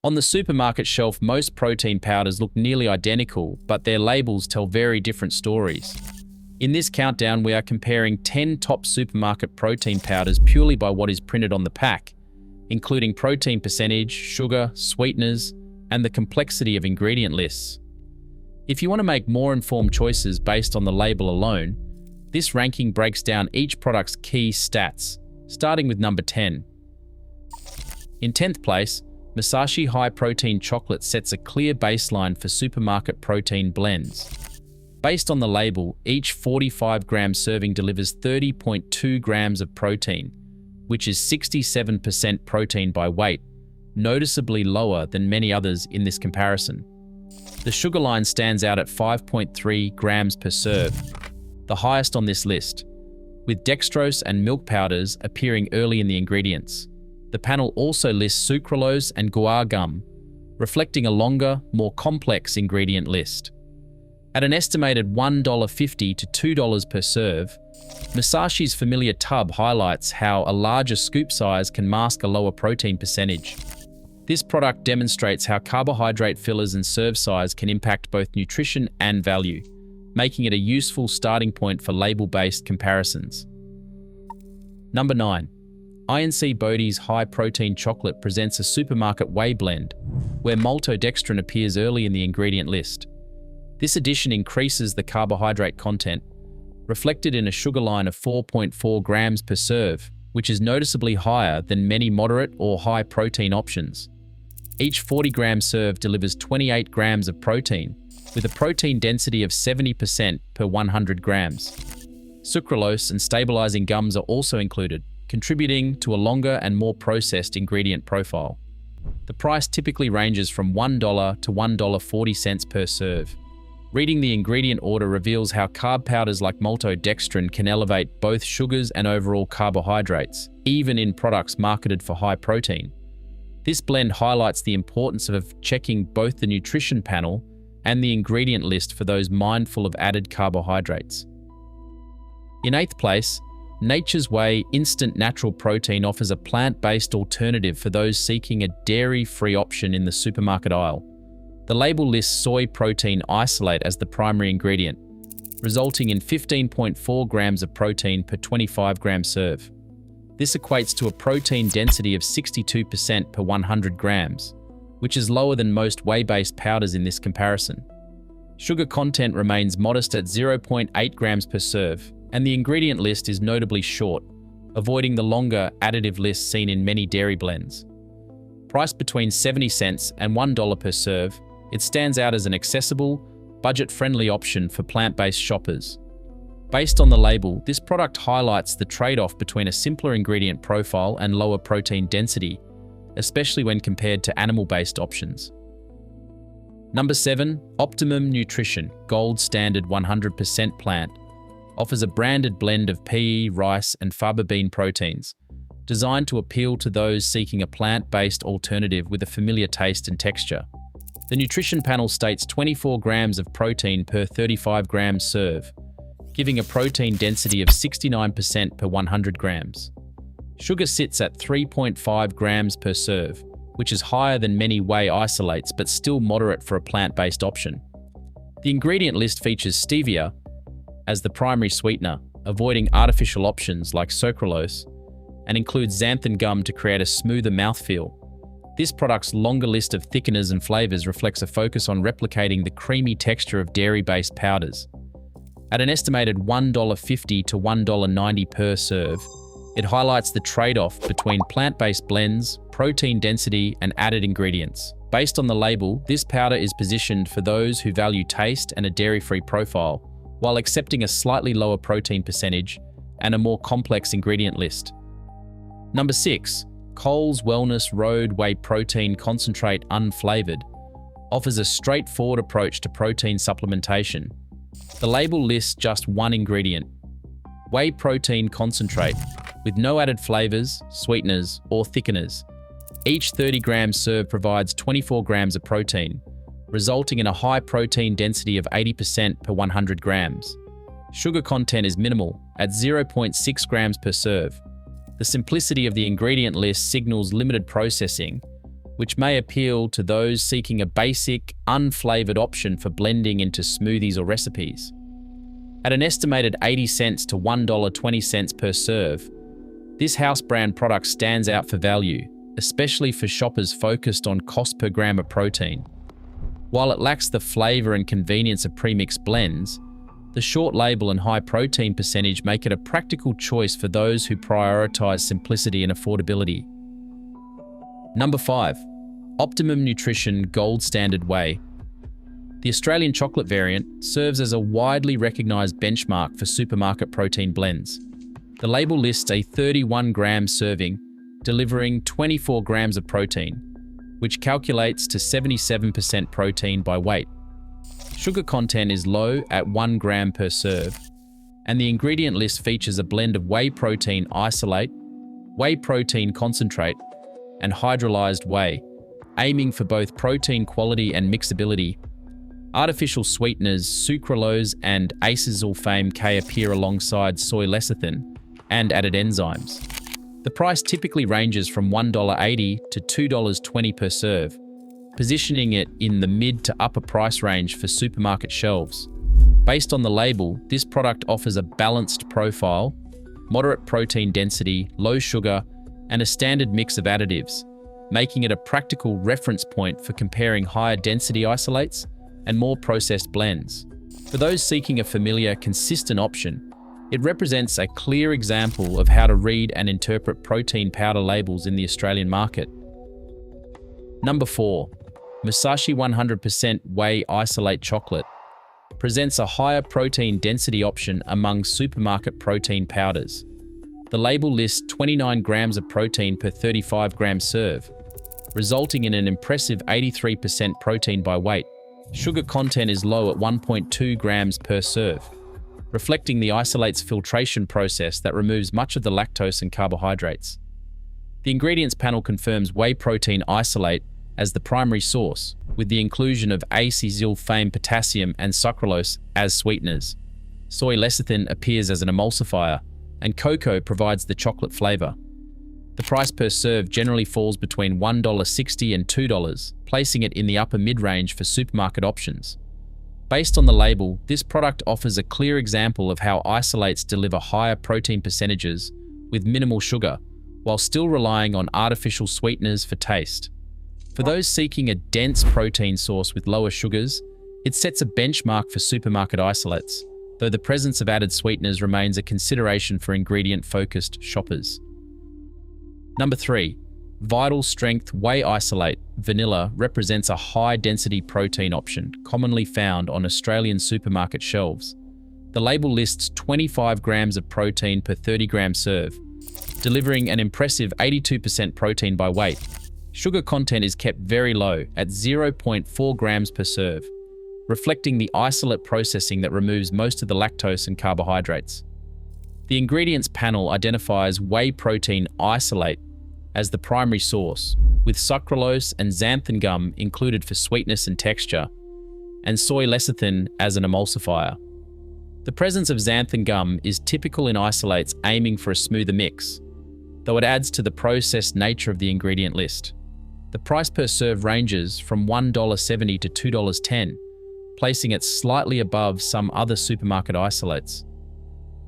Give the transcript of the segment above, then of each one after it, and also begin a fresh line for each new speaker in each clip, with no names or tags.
On the supermarket shelf, most protein powders look nearly identical, but their labels tell very different stories. In this countdown, we are comparing 10 top supermarket protein powders purely by what is printed on the pack, including protein percentage, sugar, sweeteners, and the complexity of ingredient lists. If you want to make more informed choices based on the label alone, this ranking breaks down each product's key stats, starting with number 10. In 10th place, Musashi High Protein Chocolate sets a clear baseline for supermarket protein blends. Based on the label, each 45-gram serving delivers 30.2 grams of protein, which is 67% protein by weight, noticeably lower than many others in this comparison. The sugar line stands out at 5.3 grams per serve, the highest on this list, with dextrose and milk powders appearing early in the ingredients. The panel also lists sucralose and guar gum, reflecting a longer, more complex ingredient list. At an estimated $1.50 to $2 per serve, Musashi's familiar tub highlights how a larger scoop size can mask a lower protein percentage. This product demonstrates how carbohydrate fillers and serve size can impact both nutrition and value, making it a useful starting point for label-based comparisons. Number 9. INC Bodiez High Protein Chocolate presents a supermarket whey blend, where maltodextrin appears early in the ingredient list. This addition increases the carbohydrate content, reflected in a sugar line of 4.4 grams per serve, which is noticeably higher than many moderate or high protein options. Each 40-gram serve delivers 28 grams of protein, with a protein density of 70% per 100 grams. Sucralose and stabilizing gums are also included, contributing to a longer and more processed ingredient profile. The price typically ranges from $1 to $1.40 per serve. Reading the ingredient order reveals how carb powders like maltodextrin can elevate both sugars and overall carbohydrates, even in products marketed for high protein. This blend highlights the importance of checking both the nutrition panel and the ingredient list for those mindful of added carbohydrates. In 8th place, Nature's Whey Instant Natural Protein offers a plant-based alternative for those seeking a dairy-free option in the supermarket aisle. The label lists soy protein isolate as the primary ingredient, resulting in 15.4 grams of protein per 25-gram serve. This equates to a protein density of 62% per 100 grams, which is lower than most whey-based powders in this comparison. Sugar content remains modest at 0.8 grams per serve, and the ingredient list is notably short, avoiding the longer additive lists seen in many dairy blends. Priced between 70 cents and $1 per serve, it stands out as an accessible, budget-friendly option for plant-based shoppers. Based on the label, this product highlights the trade-off between a simpler ingredient profile and lower protein density, especially when compared to animal-based options. Number 7. Optimum Nutrition Gold Standard 100% Plant offers a branded blend of pea, rice, and faba bean proteins, designed to appeal to those seeking a plant-based alternative with a familiar taste and texture. The nutrition panel states 24 grams of protein per 35 grams serve, giving a protein density of 69% per 100 grams. Sugar sits at 3.5 grams per serve, which is higher than many whey isolates but still moderate for a plant-based option. The ingredient list features stevia as the primary sweetener, avoiding artificial options like sucralose, and includes xanthan gum to create a smoother mouthfeel. This product's longer list of thickeners and flavors reflects a focus on replicating the creamy texture of dairy-based powders. At an estimated $1.50 to $1.90 per serve, it highlights the trade-off between plant-based blends, protein density, and added ingredients. Based on the label, this powder is positioned for those who value taste and a dairy-free profile, while accepting a slightly lower protein percentage and a more complex ingredient list. Number 6. Coles Wellness Road Whey Protein Concentrate Unflavoured offers a straightforward approach to protein supplementation. The label lists just one ingredient, whey protein concentrate, with no added flavors, sweeteners, or thickeners. Each 30-gram serve provides 24 grams of protein, resulting in a high protein density of 80% per 100 grams. Sugar content is minimal, at 0.6 grams per serve. The simplicity of the ingredient list signals limited processing, which may appeal to those seeking a basic, unflavoured option for blending into smoothies or recipes. At an estimated 80 cents to $1.20 per serve, this house brand product stands out for value, especially for shoppers focused on cost per gram of protein. While it lacks the flavour and convenience of premixed blends, the short label and high protein percentage make it a practical choice for those who prioritise simplicity and affordability. Number 5. Optimum Nutrition Gold Standard Whey. The Australian chocolate variant serves as a widely recognised benchmark for supermarket protein blends. The label lists a 31-gram serving, delivering 24 grams of protein, which calculates to 77% protein by weight. Sugar content is low at 1 gram per serve, and the ingredient list features a blend of whey protein isolate, whey protein concentrate, and hydrolyzed whey, aiming for both protein quality and mixability. Artificial sweeteners sucralose and acesulfame K appear alongside soy lecithin and added enzymes. The price typically ranges from $1.80 to $2.20 per serve, positioning it in the mid to upper price range for supermarket shelves. Based on the label, this product offers a balanced profile, moderate protein density, low sugar, and a standard mix of additives, making it a practical reference point for comparing higher density isolates and more processed blends. For those seeking a familiar, consistent option, it represents a clear example of how to read and interpret protein powder labels in the Australian market. Number 4. Musashi 100% Whey Isolate Chocolate presents a higher protein density option among supermarket protein powders. The label lists 29 grams of protein per 35-gram serve, resulting in an impressive 83% protein by weight. Sugar content is low at 1.2 grams per serve, reflecting the isolate's filtration process that removes much of the lactose and carbohydrates. The ingredients panel confirms whey protein isolate as the primary source, with the inclusion of acesulfame potassium and sucralose as sweeteners. Soy lecithin appears as an emulsifier, and cocoa provides the chocolate flavor. The price per serve generally falls between $1.60 and $2, placing it in the upper mid-range for supermarket options. Based on the label, this product offers a clear example of how isolates deliver higher protein percentages with minimal sugar, while still relying on artificial sweeteners for taste. For those seeking a dense protein source with lower sugars, it sets a benchmark for supermarket isolates, though the presence of added sweeteners remains a consideration for ingredient-focused shoppers. Number 3. Vital Strength Whey Isolate Vanilla represents a high-density protein option commonly found on Australian supermarket shelves. The label lists 25 grams of protein per 30-gram serve, delivering an impressive 82% protein by weight. Sugar content is kept very low at 0.4 grams per serve, reflecting the isolate processing that removes most of the lactose and carbohydrates. The ingredients panel identifies whey protein isolate as the primary source, with sucralose and xanthan gum included for sweetness and texture, and soy lecithin as an emulsifier. The presence of xanthan gum is typical in isolates aiming for a smoother mix, though it adds to the processed nature of the ingredient list. The price per serve ranges from $1.70 to $2.10, placing it slightly above some other supermarket isolates.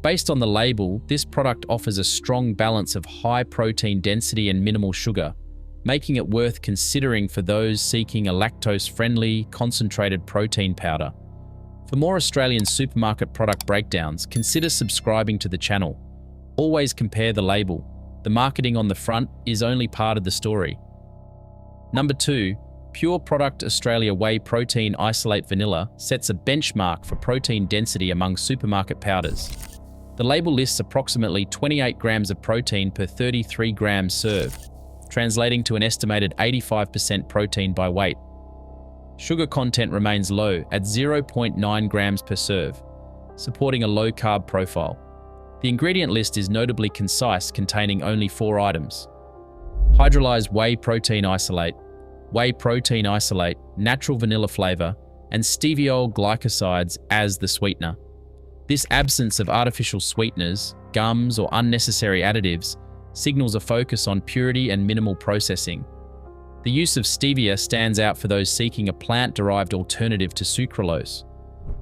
Based on the label, this product offers a strong balance of high protein density and minimal sugar, making it worth considering for those seeking a lactose-friendly, concentrated protein powder. For more Australian supermarket product breakdowns, consider subscribing to the channel. Always compare the label. The marketing on the front is only part of the story. Number 2. Pure Product Australia Whey Protein Isolate Vanilla sets a benchmark for protein density among supermarket powders. The label lists approximately 28 grams of protein per 33 grams serve, translating to an estimated 85% protein by weight. Sugar content remains low at 0.9 grams per serve, supporting a low-carb profile. The ingredient list is notably concise, containing only 4 items: hydrolyzed whey protein isolate, natural vanilla flavor, and steviol glycosides as the sweetener. This absence of artificial sweeteners, gums, or unnecessary additives signals a focus on purity and minimal processing. The use of stevia stands out for those seeking a plant-derived alternative to sucralose.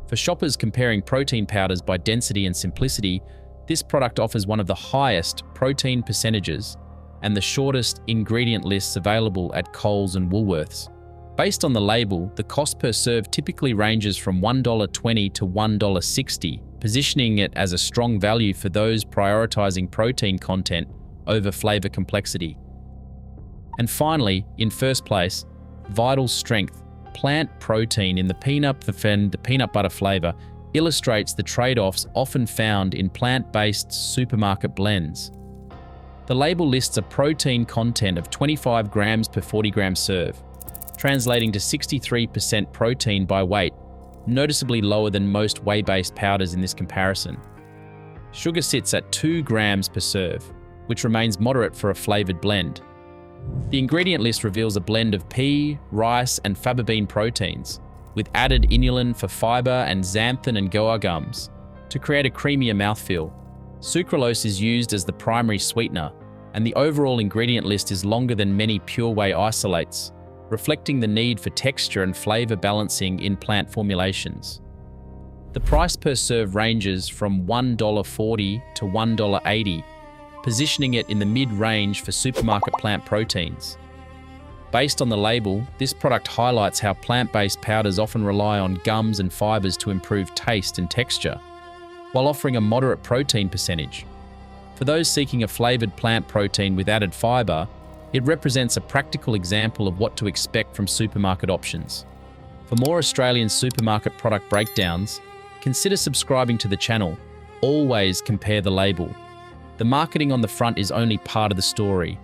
For shoppers comparing protein powders by density and simplicity, this product offers one of the highest protein percentages and the shortest ingredient lists available at Coles and Woolworths. Based on the label, the cost per serve typically ranges from $1.20 to $1.60, positioning it as a strong value for those prioritizing protein content over flavor complexity. And finally, in first place, Vital Strength plant protein in the peanut butter flavor illustrates the trade-offs often found in plant-based supermarket blends. The label lists a protein content of 25 grams per 40 gram serve, translating to 63% protein by weight, noticeably lower than most whey-based powders in this comparison. Sugar sits at 2 grams per serve, which remains moderate for a flavored blend. The ingredient list reveals a blend of pea, rice, and faba bean proteins, with added inulin for fiber and xanthan and guar gums to create a creamier mouthfeel. Sucralose is used as the primary sweetener, and the overall ingredient list is longer than many pure whey isolates, reflecting the need for texture and flavor balancing in plant formulations. The price per serve ranges from $1.40 to $1.80, positioning it in the mid-range for supermarket plant proteins. Based on the label, this product highlights how plant-based powders often rely on gums and fibers to improve taste and texture, while offering a moderate protein percentage. For those seeking a flavored plant protein with added fiber, it represents a practical example of what to expect from supermarket options. For more Australian supermarket product breakdowns, consider subscribing to the channel. Always compare the label. The marketing on the front is only part of the story.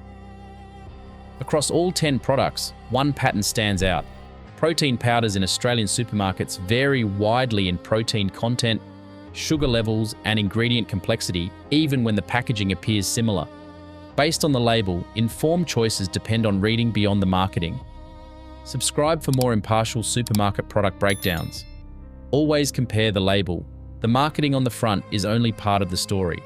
Across all 10 products, one pattern stands out. Protein powders in Australian supermarkets vary widely in protein content, sugar levels, and ingredient complexity, even when the packaging appears similar. Based on the label, informed choices depend on reading beyond the marketing. Subscribe for more impartial supermarket product breakdowns. Always compare the label. The marketing on the front is only part of the story.